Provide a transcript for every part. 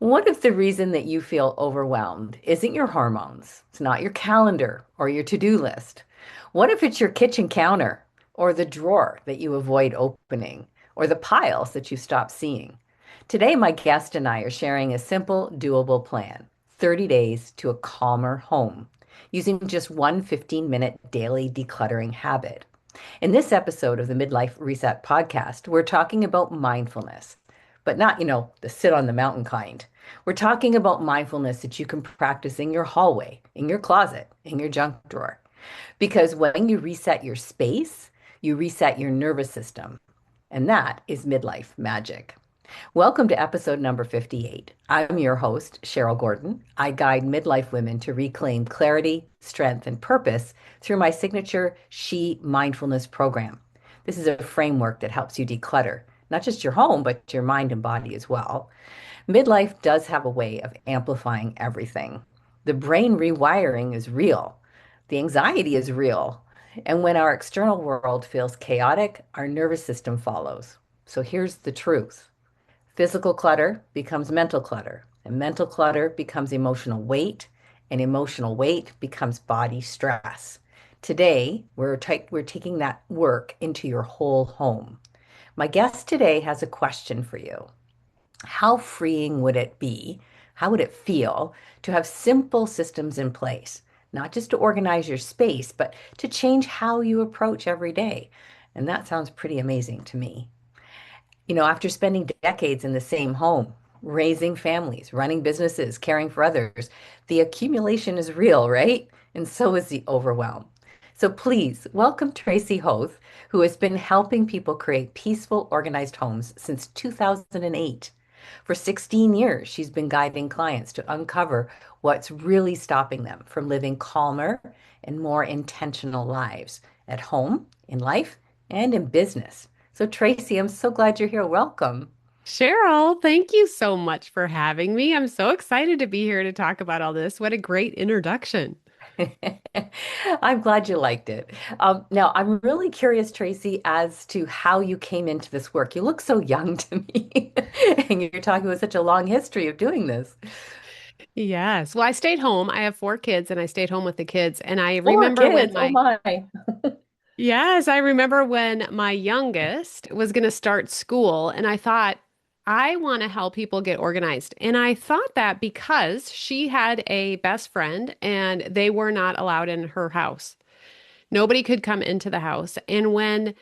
What if the reason that you feel overwhelmed isn't your hormones? It's not your calendar or your to-do list. What if it's your kitchen counter or the drawer that you avoid opening or the piles that you stop seeing? Today, my guest and I are sharing a simple, doable plan, 30 days to a calmer home, using just one 15-minute daily decluttering habit. In this episode of the Midlife Reset podcast, we're talking about mindfulness, but not, the sit on the mountain kind. We're talking about mindfulness that you can practice in your hallway, in your closet, in your junk drawer. Because when you reset your space, you reset your nervous system. And that is midlife magic. Welcome to episode number 58. I'm your host, Cheryl Gordon. I guide midlife women to reclaim clarity, strength, and purpose through my signature She Mindfulness program. This is a framework that helps you declutter, not just your home, but your mind and body as well. Midlife does have a way of amplifying everything. The brain rewiring is real. The anxiety is real. And when our external world feels chaotic, our nervous system follows. So here's the truth. Physical clutter becomes mental clutter, and mental clutter becomes emotional weight, and emotional weight becomes body stress. Today, we're taking that work into your whole home. My guest today has a question for you. How freeing would it be? How would it feel to have simple systems in place, not just to organize your space, but to change how you approach every day? And that sounds pretty amazing to me. After spending decades in the same home, raising families, running businesses, caring for others, the accumulation is real, right? And so is the overwhelm. So please welcome Tracy Hoth, who has been helping people create peaceful, organized homes since 2008. For 16 years, she's been guiding clients to uncover what's really stopping them from living calmer and more intentional lives at home, in life, and in business. So, Tracy, I'm so glad you're here. Welcome. Cheryl, thank you so much for having me. I'm so excited to be here to talk about all this. What a great introduction. I'm glad you liked it. Now, I'm really curious, Tracy, as to how you came into this work. You look so young to me, and you're talking with such a long history of doing this. Yes. Well, I stayed home. I have four kids and I stayed home with the kids. And I Four remember when kids. Oh my, my. yes, I remember when my youngest was going to start school and I thought, I want to help people get organized. And I thought that because she had a best friend and they were not allowed in her house. Nobody could come into the house. And when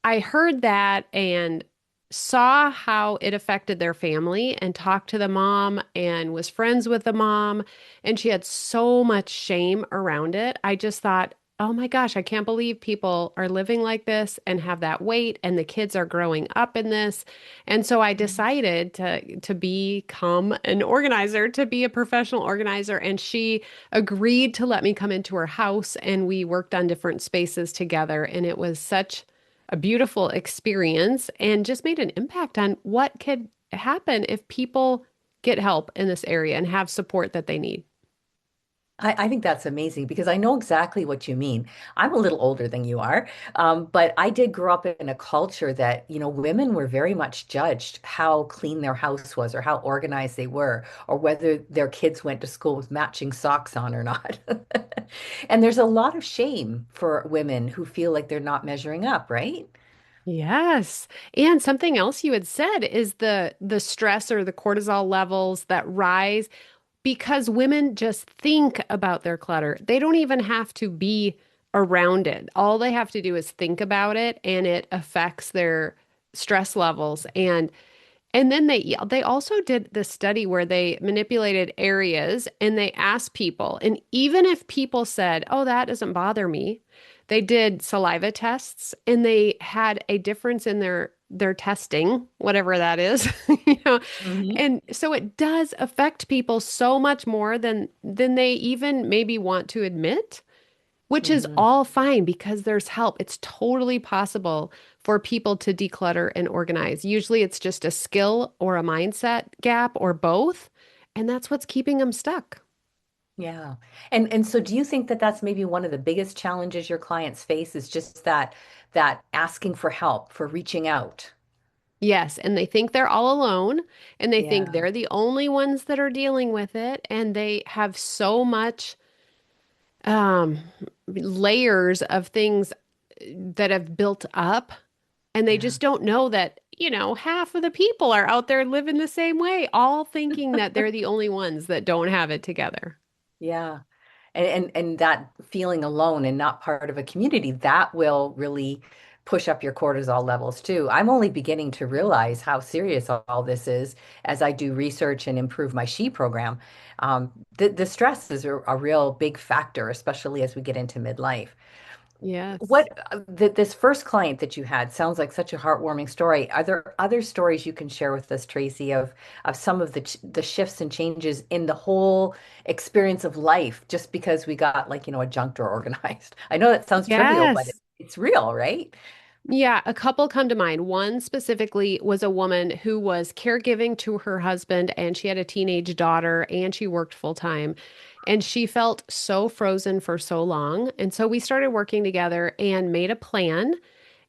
I heard that and saw how it affected their family and talked to the mom and was friends with the mom. And she had so much shame around it. I just thought, oh my gosh, I can't believe people are living like this and have that weight and the kids are growing up in this. And so I decided to become an organizer, to be a professional organizer. And she agreed to let me come into her house and we worked on different spaces together. And it was such a beautiful experience and just made an impact on what could happen if people get help in this area and have support that they need. I think that's amazing because I know exactly what you mean. I'm a little older than you are, but I did grow up in a culture that, women were very much judged how clean their house was or how organized they were, or whether their kids went to school with matching socks on or not. And there's a lot of shame for women who feel like they're not measuring up, right? Yes. And something else you had said is the stress or the cortisol levels that rise because women just think about their clutter. They don't even have to be around it. All they have to do is think about it and it affects their stress levels. And then they also did this study where they manipulated areas and they asked people, and even if people said, "Oh, that doesn't bother me," they did saliva tests and they had a difference in their testing, whatever that is, you know. Hmm. And so it does affect people so much more than they even maybe want to admit, which is Hmm. all fine because there's help. It's totally possible for people to declutter and organize. Usually it's just a skill or a mindset gap or both, and that's what's keeping them stuck. Yeah. And so do you think that that's maybe one of the biggest challenges your clients face is just that asking for help, for reaching out? Yes, and they think they're all alone and they think Yeah. they're the only ones that are dealing with it and they have so much um layers of things that have built up and they Yeah. just don't know that, half of the people are out there living the same way, all thinking that they're the only ones that don't have it together. Yeah. And that feeling alone and not part of a community, that will really push up your cortisol levels too. I'm only beginning to realize how serious all this is as I do research and improve my SHE program. The stress is a real big factor, especially as we get into midlife. Yes. What this first client that you had sounds like such a heartwarming story. Are there other stories you can share with us, Tracy, of some of the shifts and changes in the whole experience of life just because we got like, a junk drawer organized? I know that sounds trivial, but Yes. it's real, right? Yeah, a couple come to mind. One specifically was a woman who was caregiving to her husband, and she had a teenage daughter, and she worked full time. And she felt so frozen for so long. And so we started working together and made a plan.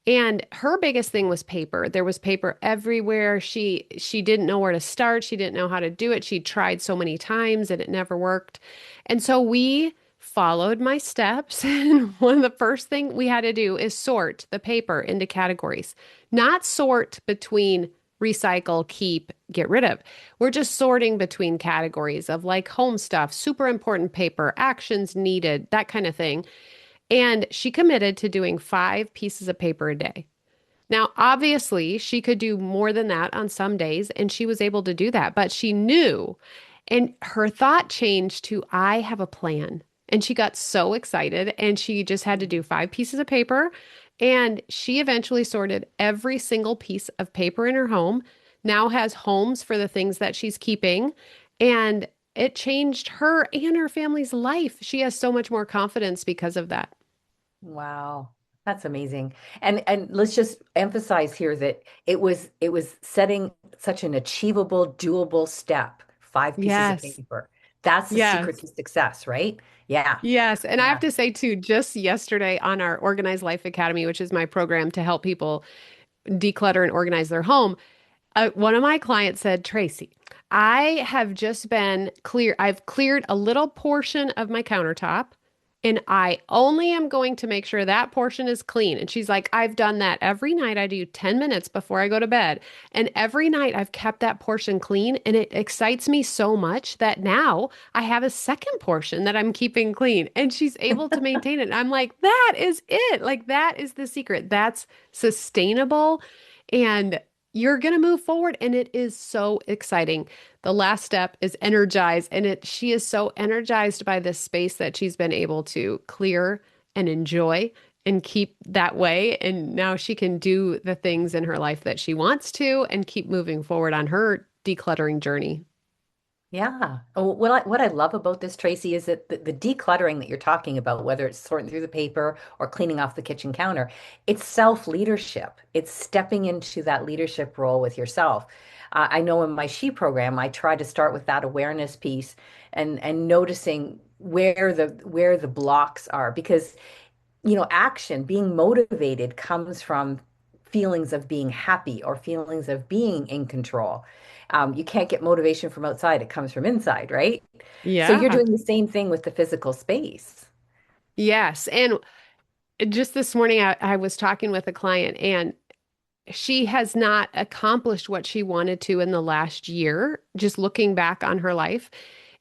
And her biggest thing was paper. There was paper everywhere. She didn't know where to start. She didn't know how to do it. She tried so many times and it never worked. And so we followed my steps. And one of the first thing we had to do is sort the paper into categories, not sort between recycle, keep, get rid of. We're just sorting between categories of like home stuff, super important paper, actions needed, that kind of thing. And she committed to doing 5 pieces of paper a day. Now, obviously, she could do more than that on some days, and she was able to do that, but she knew, and her thought changed to, I have a plan. And she got so excited, and she just had to do 5 pieces of paper. And she eventually sorted every single piece of paper in her home, now has homes for the things that she's keeping. And it changed her and her family's life. She has so much more confidence because of that. Wow. That's amazing. And let's just emphasize here that it was setting such an achievable, doable step, 5 pieces of Yes. paper. That's the secret Yes. to success, right? Yeah. Yes. And I have Yeah. to say, too, just yesterday on our Organized Life Academy, which is my program to help people declutter and organize their home, one of my clients said, Tracy, I have just been clear. I've cleared a little portion of my countertop and I only am going to make sure that portion is clean. And she's like, I've done that every night. I do 10 minutes before I go to bed. And every night I've kept that portion clean. And it excites me so much that now I have a second portion that I'm keeping clean. And she's able to maintain it. And I'm like, that is it. Like, that is the secret. That's sustainable. And you're going to move forward and it is so exciting. The last step is energize and she is so energized by this space that she's been able to clear and enjoy and keep that way and now she can do the things in her life that she wants to and keep moving forward on her decluttering journey. Yeah. Oh, what I love about this, Tracy, is that the decluttering that you're talking about, whether it's sorting through the paper or cleaning off the kitchen counter, it's self-leadership. It's stepping into that leadership role with yourself. I know in my She program, I try to start with that awareness piece and noticing where the blocks are because action, being motivated comes from feelings of being happy or feelings of being in control. You can't get motivation from outside, it comes from inside, right? So you're Yeah. doing the same thing with the physical space. Yes. And just this morning, I was talking with a client and she has not accomplished what she wanted to in the last year, just looking back on her life.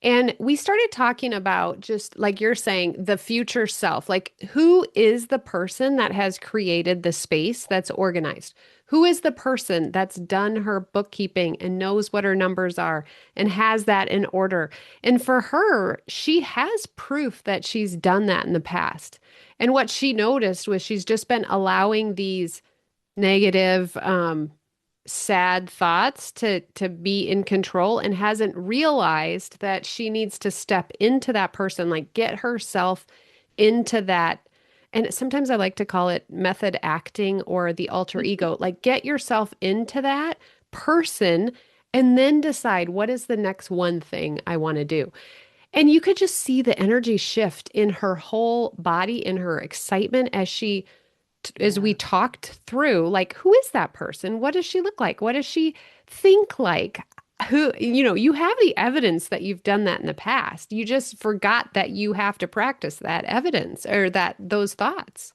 And we started talking about just like you're saying, the future self. Like, who is the person that has created the space that's organized? Who is the person that's done her bookkeeping and knows what her numbers are and has that in order? And for her, she has proof that she's done that in the past. And what she noticed was she's just been allowing these negative, sad thoughts to be in control and hasn't realized that she needs to step into that person, like get herself into that. And sometimes I like to call it method acting or the alter ego. Like get yourself into that person and then decide what is the next one thing I want to do. And you could just see the energy shift in her whole body, in her excitement as she as we Yeah. talked through, like, who is that person? What does she look like? What does she think like? Who, you have the evidence that you've done that in the past. You just forgot that you have to practice that evidence or that those thoughts.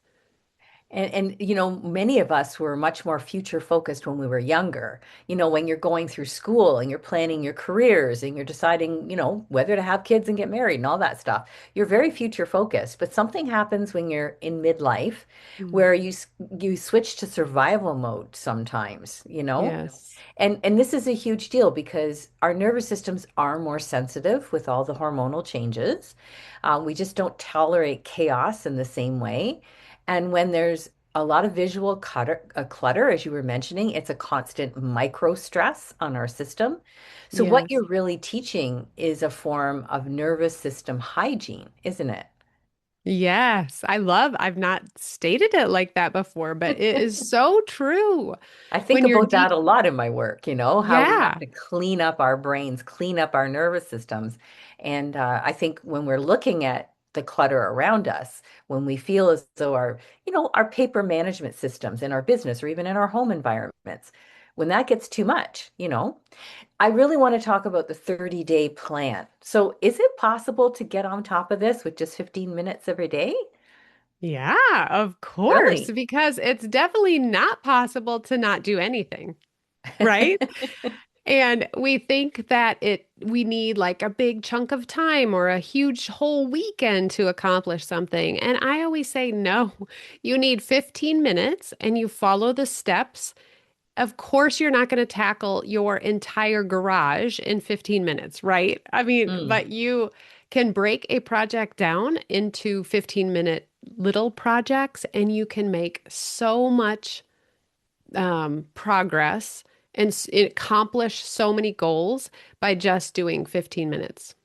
Many of us were much more future focused when we were younger. When you're going through school and you're planning your careers and you're deciding, whether to have kids and get married and all that stuff, you're very future focused. But something happens when you're in midlife Mm. where you switch to survival mode sometimes. Yes. And this is a huge deal because our nervous systems are more sensitive with all the hormonal changes. We just don't tolerate chaos in the same way. And when there's a lot of visual clutter, as you were mentioning, it's a constant micro stress on our system. So what Yes. you're really teaching is a form of nervous system hygiene, isn't it? Yes. I've not stated it like that before, but it is so true. I think When you're about that deep, a lot in my work, how we have yeah. to clean up our brains, clean up our nervous systems. And I think when we're looking at the clutter around us, when we feel as though our paper management systems in our business or even in our home environments, when that gets too much, I really want to talk about the 30-day plan. So is it possible to get on top of this with just 15 minutes every day? Yeah, of course, Really? because it's definitely not possible to not do anything, right? And we think that we need like a big chunk of time or a huge whole weekend to accomplish something. And I always say, no, you need 15 minutes and you follow the steps. Of course, you're not going to tackle your entire garage in 15 minutes, right? I mean, Mm. but you can break a project down into 15-minute little projects and you can make so much progress and accomplish so many goals by just doing 15 minutes.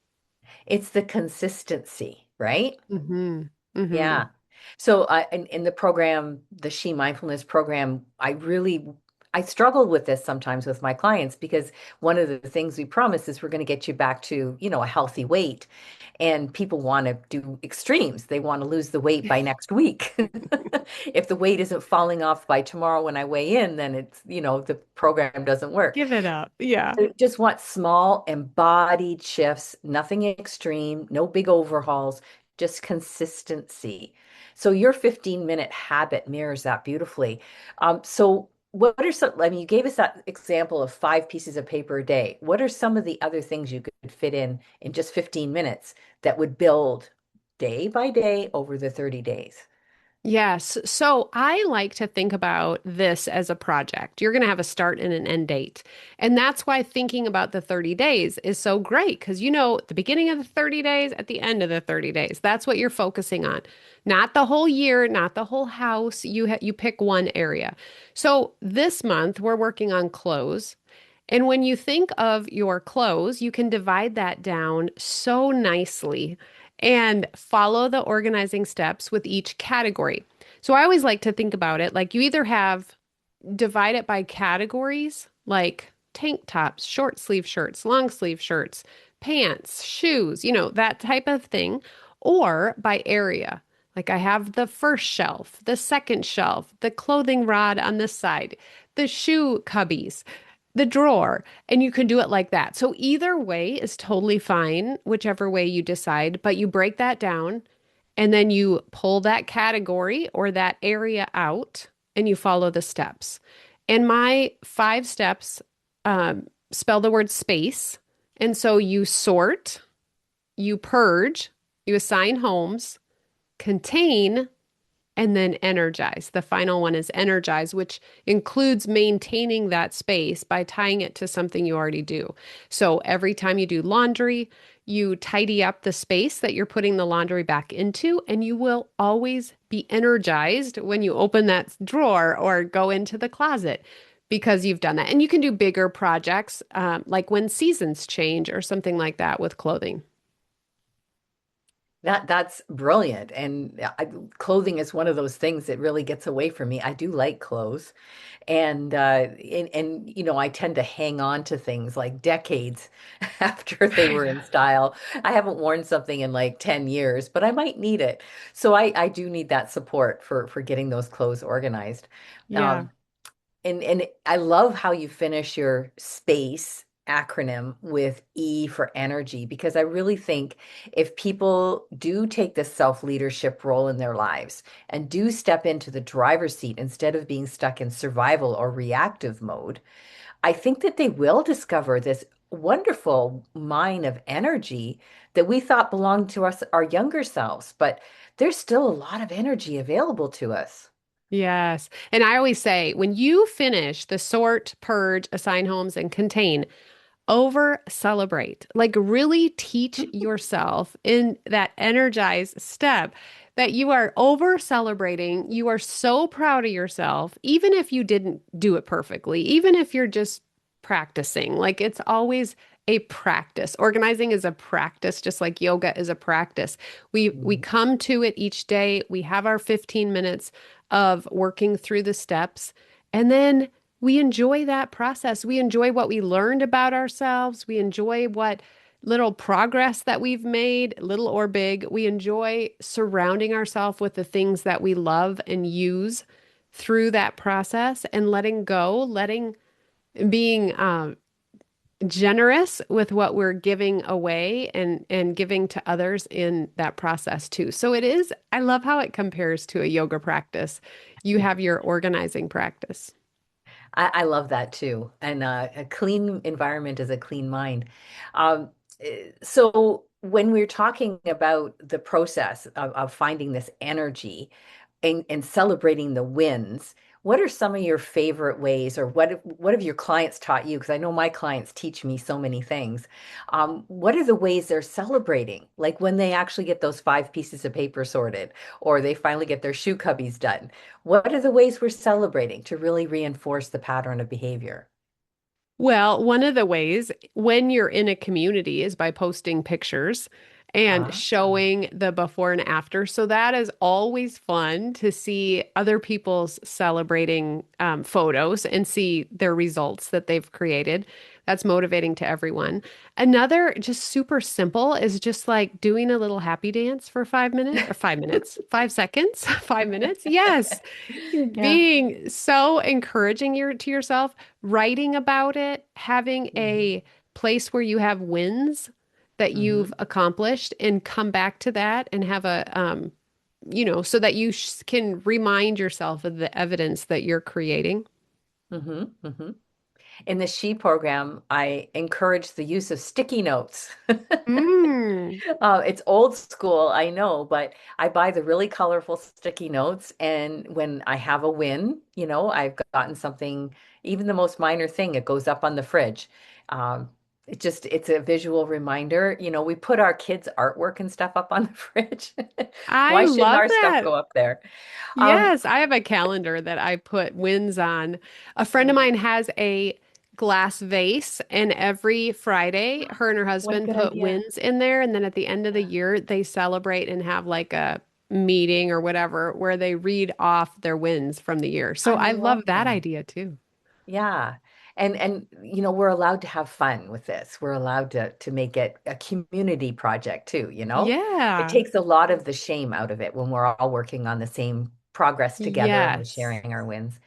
It's the consistency, right? Mm-hmm. Mm-hmm. Yeah. So in the program, the She Mindfulness program, I struggle with this sometimes with my clients because one of the things we promise is we're going to get you back to a healthy weight. And people want to do extremes. They want to lose the weight by next week. If the weight isn't falling off by tomorrow when I weigh in, then the program doesn't work. Give it up. Yeah. So just want small embodied shifts, nothing extreme, no big overhauls, just consistency. So your 15-minute habit mirrors that beautifully. So what are some, I mean, you gave us that example of 5 pieces of paper a day. What are some of the other things you could fit in just 15 minutes that would build day by day over the 30 days? Yes. So I like to think about this as a project. You're going to have a start and an end date. And that's why thinking about the 30 days is so great because you know at the beginning of the 30 days, at the end of the 30 days. That's what you're focusing on. Not the whole year, not the whole house. You pick one area. So this month we're working on clothes. And when you think of your clothes, you can divide that down so nicely and follow the organizing steps with each category. So I always like to think about it like you either divide it by categories, like tank tops, short sleeve shirts, long sleeve shirts, pants, shoes, that type of thing, or by area. Like I have the first shelf, the second shelf, the clothing rod on this side, the shoe cubbies, the drawer, and you can do it like that. So either way is totally fine, whichever way you decide, but you break that down and then you pull that category or that area out and you follow the steps. And my 5 steps spell the word space. And so you sort, you purge, you assign homes, contain, and then energize. The final one is energize, which includes maintaining that space by tying it to something you already do. So every time you do laundry, you tidy up the space that you're putting the laundry back into, and you will always be energized when you open that drawer or go into the closet because you've done that. And you can do bigger projects, like when seasons change or something like that with clothing. That's brilliant. And clothing is one of those things that really gets away from me. I do like clothes. I tend to hang on to things like decades after they were in style. I haven't worn something in like 10 years, but I might need it. So I do need that support for getting those clothes organized. Yeah. Um, and I love how you finish your SPACE acronym with E for energy, because I really think if people do take this self-leadership role in their lives and do step into the driver's seat instead of being stuck in survival or reactive mode, I think that they will discover this wonderful mine of energy that we thought belonged to us, our younger selves, but there's still a lot of energy available to us. Yes. And I always say when you finish the sort, purge, assign homes, and contain, over celebrate. Like really teach yourself in that energized step that you are over celebrating. You are so proud of yourself, even if you didn't do it perfectly, even if you're just practicing. Like it's always a practice. Organizing is a practice, just like yoga is a practice. We Mhm. come to it each day. We have our 15 minutes of working through the steps, and then we enjoy that process. We enjoy what we learned about ourselves. We enjoy what little progress that we've made, little or big. We enjoy surrounding ourselves with the things that we love and use through that process and letting go, being generous with what we're giving away and giving to others in that process too. So it is, I love how it compares to a yoga practice. You have your organizing practice. I love that too. And a clean environment is a clean mind. Um, so when we're talking about the process of finding this energy and celebrating the wins, what are some of your favorite ways, or what have your clients taught you? Because I know my clients teach me so many things. What are the ways they're celebrating? Like when they actually get those 5 pieces of paper sorted, or they finally get their shoe cubbies done. What are the ways we're celebrating to really reinforce the pattern of behavior? Well, one of the ways when you're in a community is by posting pictures and Ah, showing the before and after. So that is always fun to see other people's celebrating photos and see their results that they've created. That's motivating to everyone. Another just super simple is just like doing a little happy dance for 5 minutes or 5 minutes, 5 seconds, 5 minutes. Yes. yeah. Being so encouraging to yourself, writing about it, having Hmm. a place where you have wins that you've Hmm. accomplished and come back to that and have so that you can remind yourself of the evidence that you're creating. Hmm. Hmm. In the She program, I encourage the use of sticky notes. Mm. It's old school, I know, but I buy the really colorful sticky notes. And when I have a win, I've gotten something, even the most minor thing, it goes up on the fridge. It's a visual reminder. We put our kids' artwork and stuff up on the fridge. I Why shouldn't love our stuff that. go up there? Um, Yes, I have a calendar that I put wins on. A friend of mine has a glass vase, and every Friday, her and her what a husband good put idea. wins in there. And then at the end of the Yeah, year, they celebrate and have like a meeting or whatever where they read off their wins from the year. So I I love love that that. idea too. Yeah. And we're allowed to have fun with this. We're allowed to make it a community project too. It Yeah. takes a lot of the shame out of it when we're all working on the same progress together and we're Yes. sharing our wins.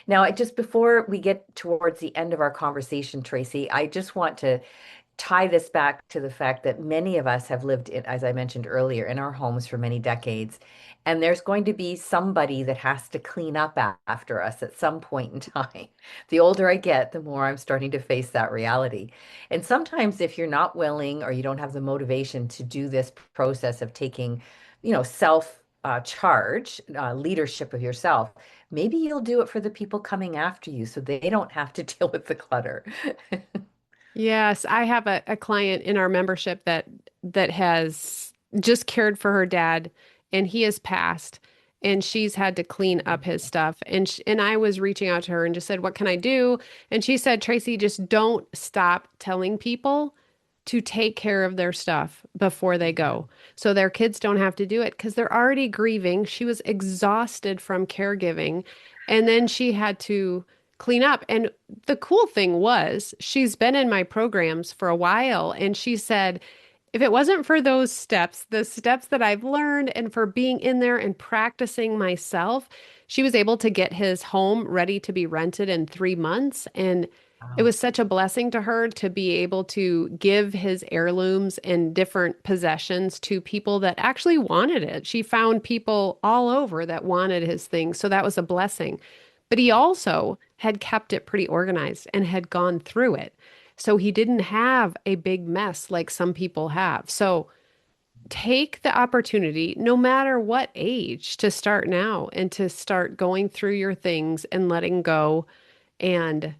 Now, just before we get towards the end of our conversation, Tracy, I just want to tie this back to the fact that many of us have lived in, as I mentioned earlier, in our homes for many decades. And there's going to be somebody that has to clean up after us at some point in time. The older I get, the more I'm starting to face that reality. And sometimes if you're not willing or you don't have the motivation to do this process of taking, self charge, leadership of yourself, maybe you'll do it for the people coming after you so they don't have to deal with the clutter. Yes, I have a client in our membership that has just cared for her dad and he has passed and she's had to clean up his stuff and I was reaching out to her and just said, "What can I do?" And she said, "Tracy, just don't stop telling people to take care of their stuff before they go. So their kids don't have to do it because they're already grieving. She was exhausted from caregiving. And then she had to clean up. And the cool thing was, she's been in my programs for a while. And she said, if it wasn't for those steps, the steps that I've learned, and for being in there and practicing myself, she was able to get his home ready to be rented in 3 months. And it Wow. was such a blessing to her to be able to give his heirlooms and different possessions to people that actually wanted it. She found people all over that wanted his things. So that was a blessing. But he also had kept it pretty organized and had gone through it. So he didn't have a big mess like some people have. So take the opportunity, no matter what age, to start now and to start going through your things and letting go and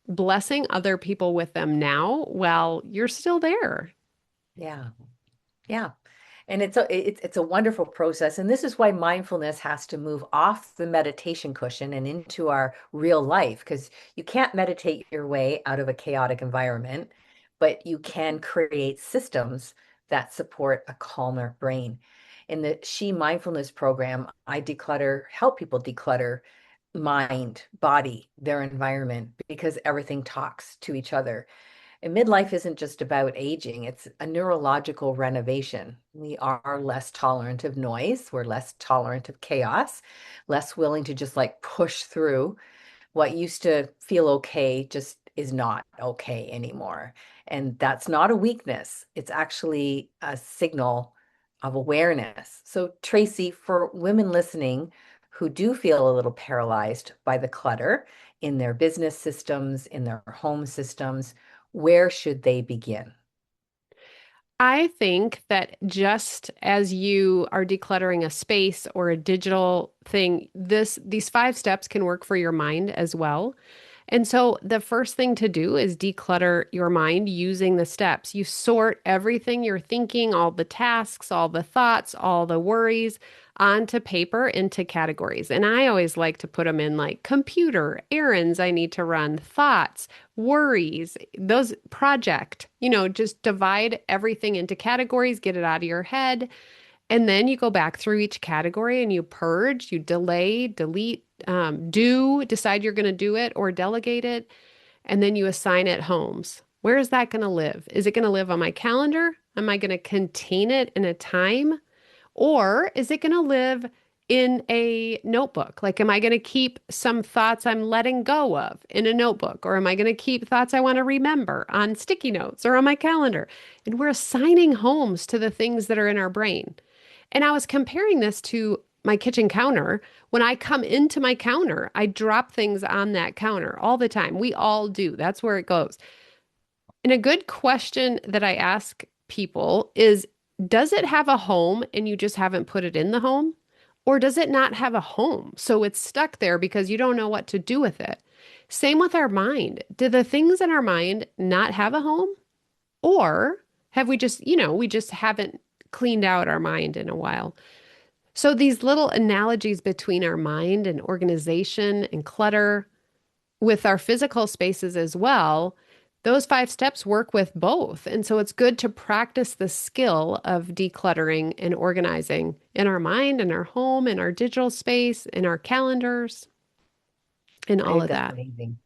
blessing other people with them now while you're still there. Yeah. Yeah. And it's a wonderful process. And this is why mindfulness has to move off the meditation cushion and into our real life, because you can't meditate your way out of a chaotic environment, but you can create systems that support a calmer brain. In the She Mindfulness program, I help people declutter mind, body, their environment, because everything talks to each other. And midlife isn't just about aging, it's a neurological renovation. We are less tolerant of noise, we're less tolerant of chaos, less willing to just like push through. What used to feel okay just is not okay anymore. And that's not a weakness, it's actually a signal of awareness. So, Tracy, for women listening who do feel a little paralyzed by the clutter in their business systems, in their home systems, where should they begin? I think that just as you are decluttering a space or a digital thing, these 5 steps can work for your mind as well. And so the first thing to do is declutter your mind using the steps. You sort everything you're thinking, all the tasks, all the thoughts, all the worries onto paper into categories. And I always like to put them in like computer, errands I need to run, thoughts, worries, those project, just divide everything into categories, get it out of your head. And then you go back through each category and you purge, you delay, delete, decide you're going to do it or delegate it. And then you assign it homes. Where is that going to live? Is it going to live on my calendar? Am I going to contain it in a time? Or is it going to live in a notebook? Like, am I going to keep some thoughts I'm letting go of in a notebook? Or am I going to keep thoughts I want to remember on sticky notes or on my calendar? And we're assigning homes to the things that are in our brain. And I was comparing this to my kitchen counter. When I come into my counter, I drop things on that counter all the time. We all do. That's where it goes. And a good question that I ask people is, does it have a home and you just haven't put it in the home? Or does it not have a home? So it's stuck there because you don't know what to do with it. Same with our mind. Do the things in our mind not have a home? Or have we just, we just haven't cleaned out our mind in a while? So these little analogies between our mind and organization and clutter with our physical spaces as well, those 5 steps work with both. And so it's good to practice the skill of decluttering and organizing in our mind, in our home, in our digital space, in our calendars, and I all think of that's that. amazing.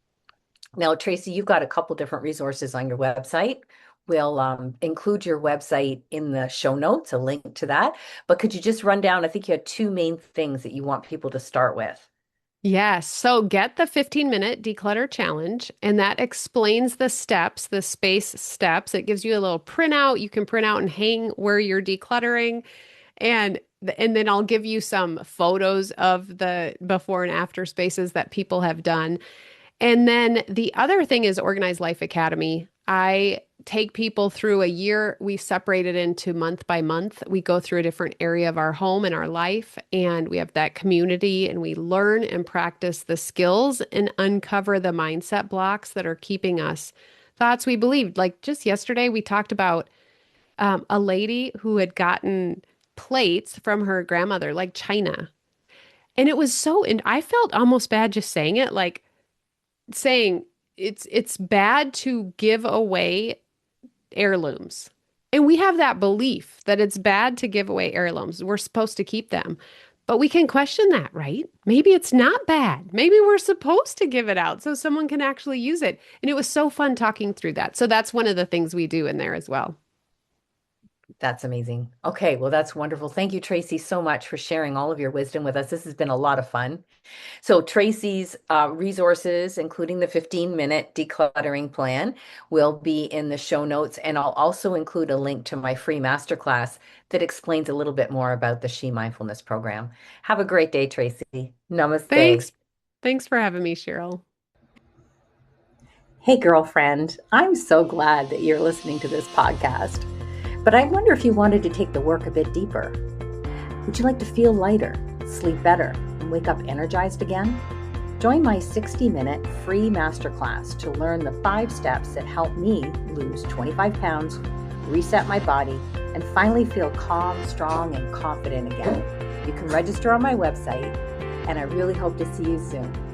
Now, Tracy, you've got a couple different resources on your website. We'll include your website in the show notes, a link to that. But could you just run down? I think you had two main things that you want people to start with. Yes. So get the 15-minute declutter challenge, and that explains the steps, the space steps. It gives you a little printout. You can print out and hang where you're decluttering. And and then I'll give you some photos of the before and after spaces that people have done. And then the other thing is Organized Life Academy. I take people through a year. We separate it into month by month. We go through a different area of our home and our life, and we have that community, and we learn and practice the skills and uncover the mindset blocks that are keeping us thoughts we believed. Like just yesterday, we talked about a lady who had gotten plates from her grandmother, like china. And it was so, and I felt almost bad just saying it, like saying it's bad to give away heirlooms. And we have that belief that it's bad to give away heirlooms. We're supposed to keep them. But we can question that, right? Maybe it's not bad. Maybe we're supposed to give it out so someone can actually use it. And it was so fun talking through that. So that's one of the things we do in there as well. That's amazing. Okay, well, that's wonderful. Thank you, Tracy, so much for sharing all of your wisdom with us. This has been a lot of fun. So Tracy's resources, including the 15-minute decluttering plan, will be in the show notes. And I'll also include a link to my free masterclass that explains a little bit more about the She Mindfulness program. Have a great day, Tracy. Namaste. Thanks. Thanks for having me, Cheryl. Hey, girlfriend, I'm so glad that you're listening to this podcast. But I wonder if you wanted to take the work a bit deeper. Would you like to feel lighter, sleep better, and wake up energized again? Join my 60-minute free masterclass to learn the 5 steps that help me lose 25 pounds, reset my body, and finally feel calm, strong, and confident again. You can register on my website, and I really hope to see you soon.